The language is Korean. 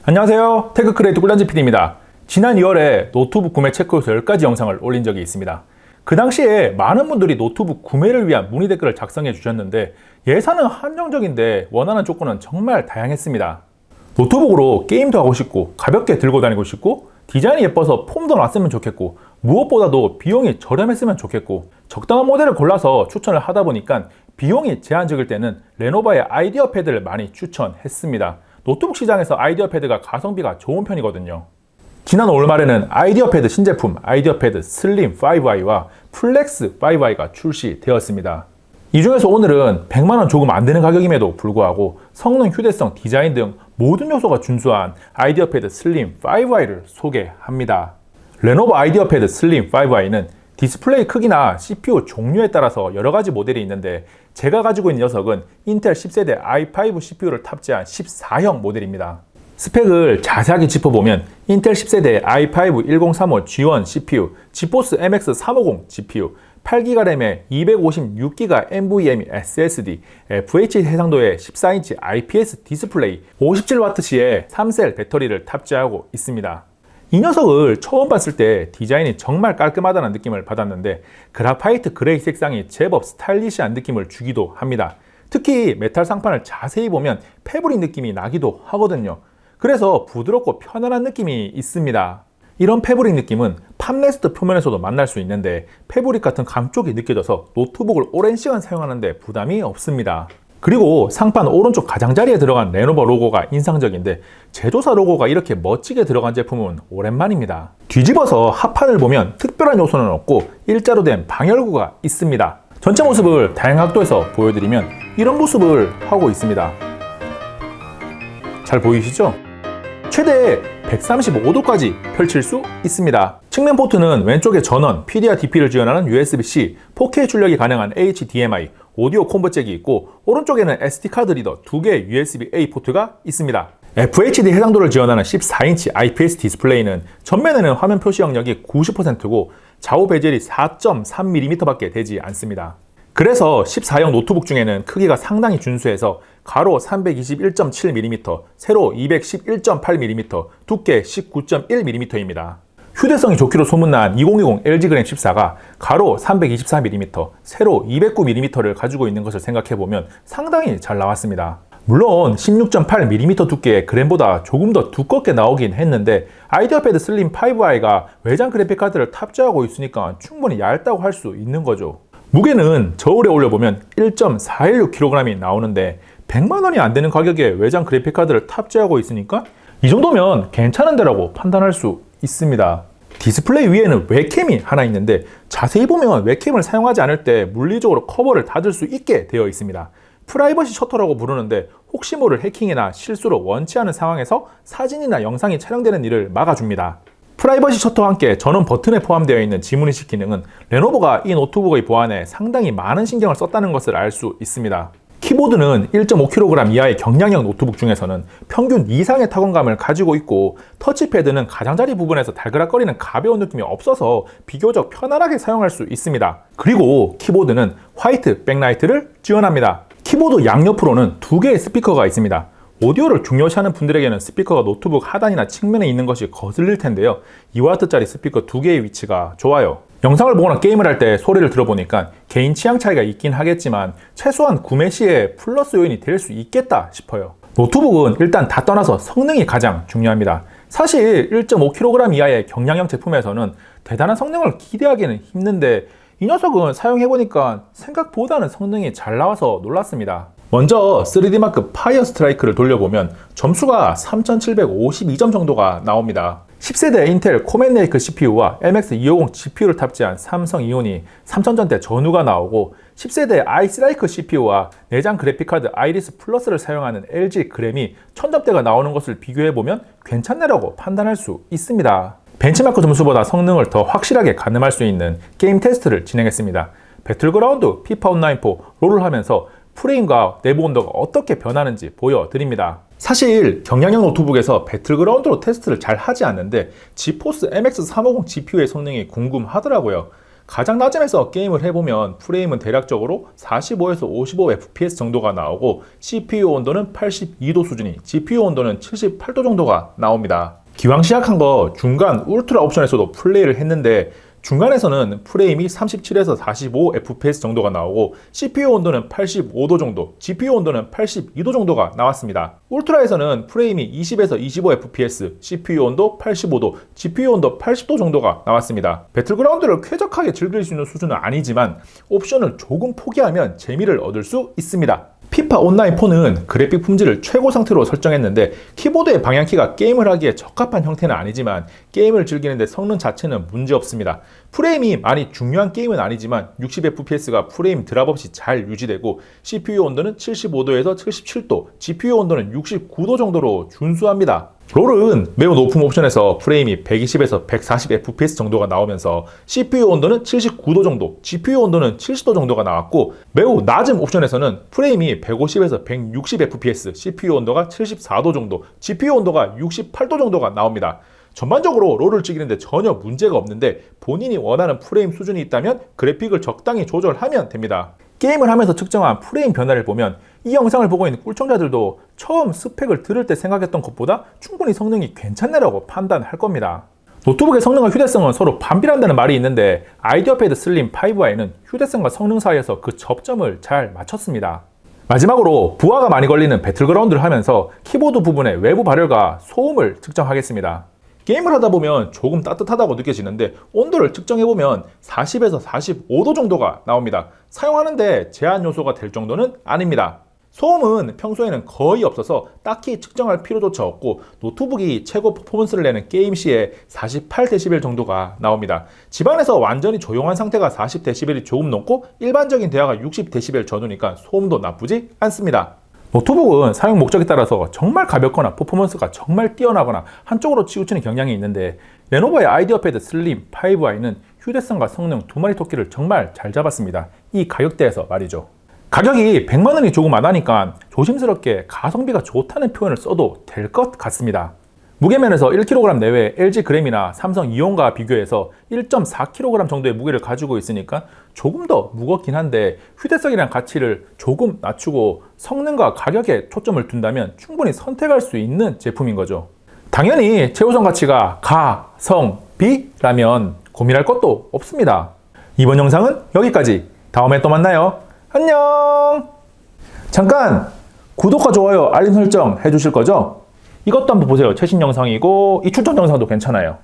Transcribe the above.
안녕하세요. 테크크리에이터 꿀단지 PD입니다. 지난 2월에 노트북 구매 체크해서 10가지 영상을 올린 적이 있습니다. 그 당시에 많은 분들이 노트북 구매를 위한 문의 댓글을 작성해 주셨는데 예산은 한정적인데 원하는 조건은 정말 다양했습니다. 노트북으로 게임도 하고 싶고 가볍게 들고 다니고 싶고 디자인이 예뻐서 폼도 났으면 좋겠고 무엇보다도 비용이 저렴했으면 좋겠고 적당한 모델을 골라서 추천을 하다 보니까 비용이 제한적일 때는 레노버의 아이디어 패드를 많이 추천했습니다. 노트북 시장에서 아이디어 패드가 가성비가 좋은 편이거든요. 지난 올 말에는 아이디어 패드 신제품 아이디어 패드 슬림 5i와 플렉스 5i가 출시되었습니다. 이 중에서 오늘은 100만원 조금 안 되는 가격임에도 불구하고 성능, 휴대성, 디자인 등 모든 요소가 준수한 아이디어 패드 슬림 5i를 소개합니다. 레노버 아이디어 패드 슬림 5i는 디스플레이 크기나 CPU 종류에 따라서 여러가지 모델이 있는데 제가 가지고 있는 녀석은 인텔 10세대 i5 CPU를 탑재한 14형 모델입니다. 스펙을 자세하게 짚어보면 인텔 10세대 i5 1035 G1 CPU, 지포스 MX 350 GPU, 8GB 램에 256GB NVMe SSD, FHD 해상도의 14인치 IPS 디스플레이, 57W시의 3셀 배터리를 탑재하고 있습니다. 이 녀석을 처음 봤을 때 디자인이 정말 깔끔하다는 느낌을 받았는데 그라파이트 그레이 색상이 제법 스타일리시한 느낌을 주기도 합니다. 특히 메탈 상판을 자세히 보면 패브릭 느낌이 나기도 하거든요. 그래서 부드럽고 편안한 느낌이 있습니다. 이런 패브릭 느낌은 팜레스트 표면에서도 만날 수 있는데 패브릭 같은 감촉이 느껴져서 노트북을 오랜 시간 사용하는데 부담이 없습니다. 그리고 상판 오른쪽 가장자리에 들어간 레노버 로고가 인상적인데 제조사 로고가 이렇게 멋지게 들어간 제품은 오랜만입니다. 뒤집어서 하판을 보면 특별한 요소는 없고 일자로 된 방열구가 있습니다. 전체 모습을 다양한 각도에서 보여드리면 이런 모습을 하고 있습니다. 잘 보이시죠? 최대 135도까지 펼칠 수 있습니다. 측면 포트는 왼쪽에 전원, PD와 DP를 지원하는 USB-C, 4K 출력이 가능한 HDMI, 오디오 콤보 잭이 있고 오른쪽에는 SD카드 리더 2개의 USB-A 포트가 있습니다. FHD 해상도를 지원하는 14인치 IPS 디스플레이는 전면에는 화면 표시 영역이 90%고 좌우 베젤이 4.3mm 밖에 되지 않습니다. 그래서 14형 노트북 중에는 크기가 상당히 준수해서 가로 321.7mm, 세로 211.8mm, 두께 19.1mm입니다. 휴대성이 좋기로 소문난 2020 LG 그램 14가 가로 324mm, 세로 209mm를 가지고 있는 것을 생각해보면 상당히 잘 나왔습니다. 물론 16.8mm 두께의 그램보다 조금 더 두껍게 나오긴 했는데 아이디어 패드 슬림 5i가 외장 그래픽카드를 탑재하고 있으니까 충분히 얇다고 할 수 있는 거죠. 무게는 저울에 올려보면 1.416kg이 나오는데 100만원이 안 되는 가격에 외장 그래픽카드를 탑재하고 있으니까 이 정도면 괜찮은 데라고 판단할 수 있습니다. 디스플레이 위에는 웹캠이 하나 있는데 자세히 보면 웹캠을 사용하지 않을 때 물리적으로 커버를 닫을 수 있게 되어 있습니다. 프라이버시 셔터라고 부르는데 혹시 모를 해킹이나 실수로 원치 않은 상황에서 사진이나 영상이 촬영되는 일을 막아줍니다. 프라이버시 셔터와 함께 전원 버튼에 포함되어 있는 지문인식 기능은 레노버가 이 노트북의 보안에 상당히 많은 신경을 썼다는 것을 알 수 있습니다. 키보드는 1.5kg 이하의 경량형 노트북 중에서는 평균 이상의 타건감을 가지고 있고 터치패드는 가장자리 부분에서 달그락거리는 가벼운 느낌이 없어서 비교적 편안하게 사용할 수 있습니다. 그리고 키보드는 화이트 백라이트를 지원합니다. 키보드 양옆으로는 2개의 스피커가 있습니다. 오디오를 중요시하는 분들에게는 스피커가 노트북 하단이나 측면에 있는 것이 거슬릴 텐데요. 2W짜리 스피커 2개의 위치가 좋아요. 영상을 보거나 게임을 할 때 소리를 들어보니까 개인 취향 차이가 있긴 하겠지만 최소한 구매 시에 플러스 요인이 될 수 있겠다 싶어요. 노트북은 일단 다 떠나서 성능이 가장 중요합니다. 사실 1.5kg 이하의 경량형 제품에서는 대단한 성능을 기대하기는 힘든데 이 녀석은 사용해보니까 생각보다는 성능이 잘 나와서 놀랐습니다. 먼저 3D마크 파이어 스트라이크를 돌려보면 점수가 3752점 정도가 나옵니다. 10세대 인텔 코맨레이크 CPU와 MX250 GPU를 탑재한 삼성 이온이 3000전대 전후가 나오고 10세대 아이스라이크 CPU와 내장 그래픽카드 아이리스 플러스를 사용하는 LG 그램이 1000점대가 나오는 것을 비교해보면 괜찮네라고 판단할 수 있습니다. 벤치마크 점수보다 성능을 더 확실하게 가늠할 수 있는 게임 테스트를 진행했습니다. 배틀그라운드, 피파 온라인4 롤을 하면서 프레임과 내부 온도가 어떻게 변하는지 보여드립니다. 사실 경량형 노트북에서 배틀그라운드로 테스트를 잘 하지 않는데 지포스 MX350 GPU의 성능이 궁금하더라고요. 가장 낮음에서 게임을 해보면 프레임은 대략적으로 45에서 55fps 정도가 나오고 CPU 온도는 82도 수준이, GPU 온도는 78도 정도가 나옵니다. 기왕 시작한 거 중간 울트라 옵션에서도 플레이를 했는데 중간에서는 프레임이 37에서 45fps 정도가 나오고 CPU 온도는 85도 정도, GPU 온도는 82도 정도가 나왔습니다. 울트라에서는 프레임이 20에서 25fps, CPU 온도 85도, GPU 온도 80도 정도가 나왔습니다. 배틀그라운드를 쾌적하게 즐길 수 있는 수준은 아니지만 옵션을 조금 포기하면 재미를 얻을 수 있습니다. 피파 온라인 4는 그래픽 품질을 최고 상태로 설정했는데 키보드의 방향키가 게임을 하기에 적합한 형태는 아니지만 게임을 즐기는데 성능 자체는 문제없습니다. 프레임이 많이 중요한 게임은 아니지만 60fps가 프레임 드랍 없이 잘 유지되고 CPU 온도는 75도에서 77도, GPU 온도는 69도 정도로 준수합니다. 롤은 매우 높은 옵션에서 프레임이 120에서 140fps 정도가 나오면서 CPU 온도는 79도 정도, GPU 온도는 70도 정도가 나왔고 매우 낮은 옵션에서는 프레임이 150에서 160fps, CPU 온도가 74도 정도, GPU 온도가 68도 정도가 나옵니다. 전반적으로 롤을 즐기는데 전혀 문제가 없는데 본인이 원하는 프레임 수준이 있다면 그래픽을 적당히 조절하면 됩니다. 게임을 하면서 측정한 프레임 변화를 보면 이 영상을 보고 있는 꿀청자들도 처음 스펙을 들을 때 생각했던 것보다 충분히 성능이 괜찮네라고 판단할 겁니다. 노트북의 성능과 휴대성은 서로 반비례한다는 말이 있는데 아이디어 패드 슬림 5i는 휴대성과 성능 사이에서 그 접점을 잘 맞췄습니다. 마지막으로 부하가 많이 걸리는 배틀그라운드를 하면서 키보드 부분의 외부 발열과 소음을 측정하겠습니다. 게임을 하다 보면 조금 따뜻하다고 느껴지는데 온도를 측정해보면 40에서 45도 정도가 나옵니다. 사용하는데 제한 요소가 될 정도는 아닙니다. 소음은 평소에는 거의 없어서 딱히 측정할 필요조차 없고 노트북이 최고 퍼포먼스를 내는 게임 시에 48dB 정도가 나옵니다. 집안에서 완전히 조용한 상태가 40dB이 조금 넘고 일반적인 대화가 60dB 전후니까 소음도 나쁘지 않습니다. 노트북은 사용 목적에 따라서 정말 가볍거나 퍼포먼스가 정말 뛰어나거나 한쪽으로 치우치는 경향이 있는데 레노버의 아이디어 패드 슬림 5i는 휴대성과 성능 두 마리 토끼를 정말 잘 잡았습니다. 이 가격대에서 말이죠. 가격이 100만원이 조금 안 하니까 조심스럽게 가성비가 좋다는 표현을 써도 될 것 같습니다. 무게면에서 1kg 내외 LG 그램이나 삼성 이온과 비교해서 1.4kg 정도의 무게를 가지고 있으니까 조금 더 무겁긴 한데 휴대성이란 가치를 조금 낮추고 성능과 가격에 초점을 둔다면 충분히 선택할 수 있는 제품인 거죠. 당연히 최우선 가치가 가성비라면 고민할 것도 없습니다. 이번 영상은 여기까지. 다음에 또 만나요. 안녕. 잠깐 구독과 좋아요 알림 설정 해주실 거죠? 이것도 한번 보세요. 최신 영상이고 이 출전 영상도 괜찮아요.